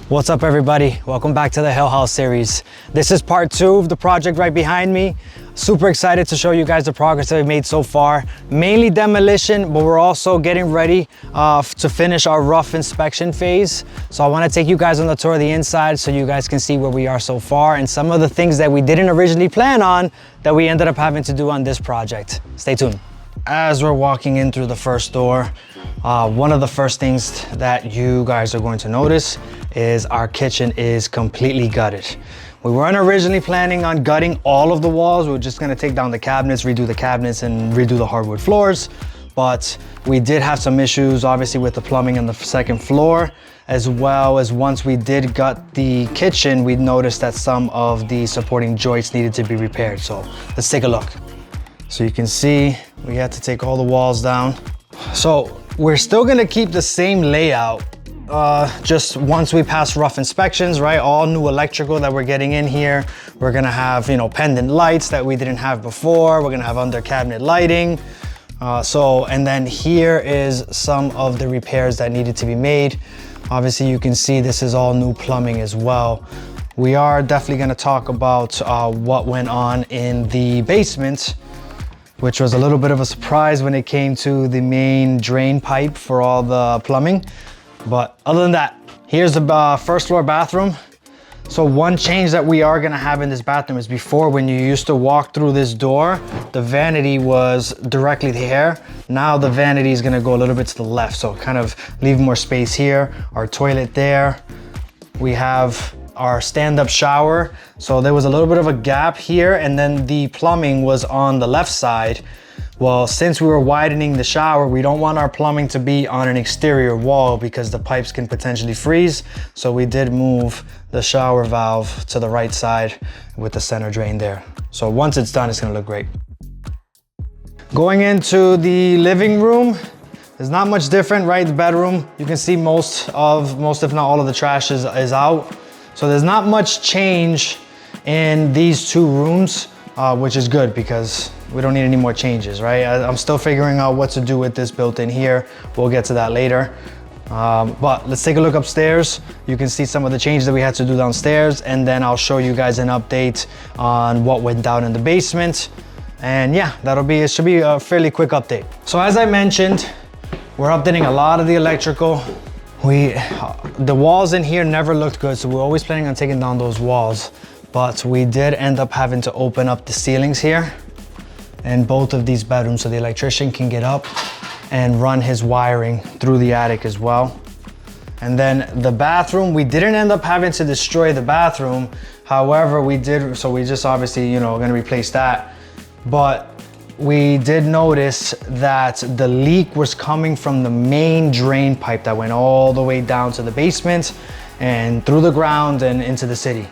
What's up, everybody? Welcome back to the Hill House series. This is part 2 of the project right behind me. Super excited to show you guys the progress that we've made so far. Mainly demolition, but we're also getting ready to finish our rough inspection phase. So I want to take you guys on the tour of the inside so you guys can see where we are so far and some of the things that we didn't originally plan on that we ended up having to do on this project. Stay tuned. As we're walking in through the first door, one of the first things that you guys are going to notice is our kitchen is completely gutted. We weren't originally planning on gutting all of the walls. We were just gonna take down the cabinets, redo the cabinets, and redo the hardwood floors. But we did have some issues, obviously, with the plumbing on the second floor, as well as once we did gut the kitchen, we noticed that some of the supporting joists needed to be repaired. So let's take a look. So you can see we had to take all the walls down. So we're still gonna keep the same layout, just once we pass rough inspections, right? All new electrical that we're getting in here. We're gonna have, pendant lights that we didn't have before. We're gonna have under cabinet lighting. And then here is some of the repairs that needed to be made. Obviously you can see this is all new plumbing as well. We are definitely gonna talk about what went on in the basement, which was a little bit of a surprise when it came to the main drain pipe for all the plumbing. But other than that, here's the first floor bathroom. So one change that we are gonna have in this bathroom is before, when you used to walk through this door, the vanity was directly here. Now the vanity is gonna go a little bit to the left. So kind of leave more space here, our toilet there. We have our stand-up shower. So there was a little bit of a gap here, and then the plumbing was on the left side. Well, since we were widening the shower, we don't want our plumbing to be on an exterior wall because the pipes can potentially freeze. So we did move the shower valve to the right side with the center drain there. So once it's done, it's gonna look great. Going into the living room, there's not much different, right? The bedroom, you can see most if not all of the trash is out. So there's not much change in these two rooms, which is good because we don't need any more changes, right? I'm still figuring out what to do with this built in here. We'll get to that later. But let's take a look upstairs. You can see some of the changes that we had to do downstairs, and then I'll show you guys an update on what went down in the basement. And yeah, it should be a fairly quick update. So as I mentioned, we're updating a lot of the electrical. The walls in here never looked good, so we're always planning on taking down those walls. But we did end up having to open up the ceilings here in both of these bedrooms so the electrician can get up and run his wiring through the attic as well. And then the bathroom, we didn't end up having to destroy the bathroom. However, we just obviously, gonna replace that. But we did notice that the leak was coming from the main drain pipe that went all the way down to the basement and through the ground and into the city.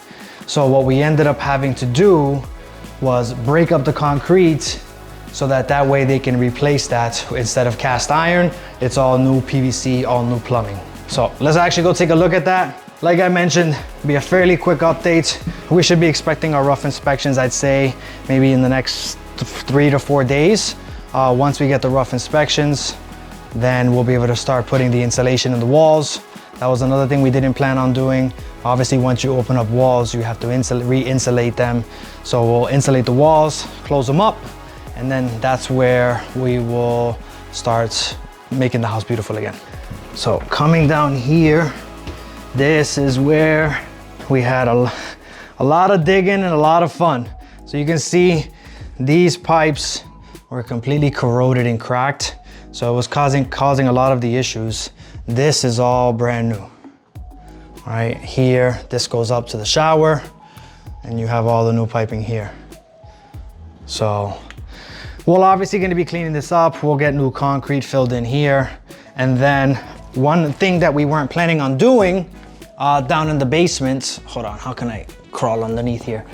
So what we ended up having to do was break up the concrete so that way they can replace that. Instead of cast iron, it's all new PVC, all new plumbing. So let's actually go take a look at that. Like I mentioned, be a fairly quick update. We should be expecting our rough inspections, I'd say, maybe in the next 3 to 4 days. Once we get the rough inspections, then we'll be able to start putting the insulation in the walls. That was another thing we didn't plan on doing. Obviously, once you open up walls, you have to re-insulate them. So we'll insulate the walls, close them up, and then that's where we will start making the house beautiful again. So coming down here, this is where we had a lot of digging and a lot of fun. So you can see these pipes were completely corroded and cracked. So it was causing a lot of the issues. This is all brand new. Right here, this goes up to the shower, and you have all the new piping here. So we're obviously gonna be cleaning this up. We'll get new concrete filled in here. And then one thing that we weren't planning on doing down in the basement, hold on, how can I crawl underneath here?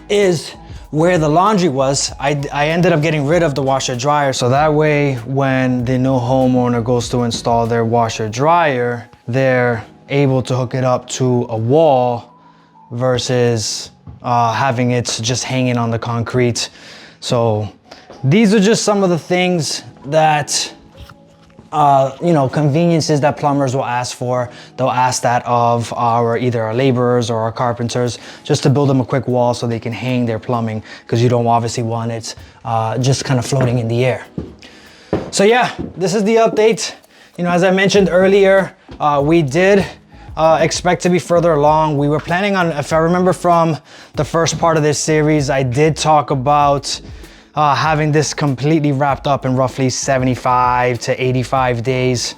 Is where the laundry was. I ended up getting rid of the washer dryer. So that way, when the new homeowner goes to install their washer dryer, they're able to hook it up to a wall versus having it just hanging on the concrete. So these are just some of the things that you know, conveniences that plumbers will ask for. They'll ask that of either our laborers or our carpenters, just to build them a quick wall so they can hang their plumbing, because you don't obviously want it just kind of floating in the air. So yeah, this is the update. You know, as I mentioned earlier, we did expect to be further along. We were planning on, if I remember from the first part of this series, I did talk about having this completely wrapped up in roughly 75 to 85 days.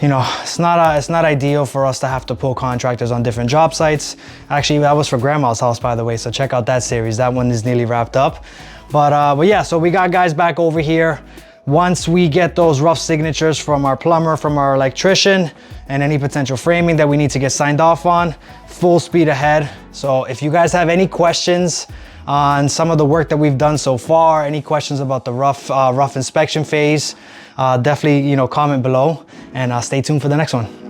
You know, it's not ideal for us to have to pull contractors on different job sites. Actually, that was for Grandma's house, by the way, so check out that series. That one is nearly wrapped up. But yeah, so we got guys back over here. Once we get those rough signatures from our plumber, from our electrician, and any potential framing that we need to get signed off on, full speed ahead. So if you guys have any questions on some of the work that we've done so far, any questions about the rough inspection phase, definitely, you know, comment below, and stay tuned for the next one.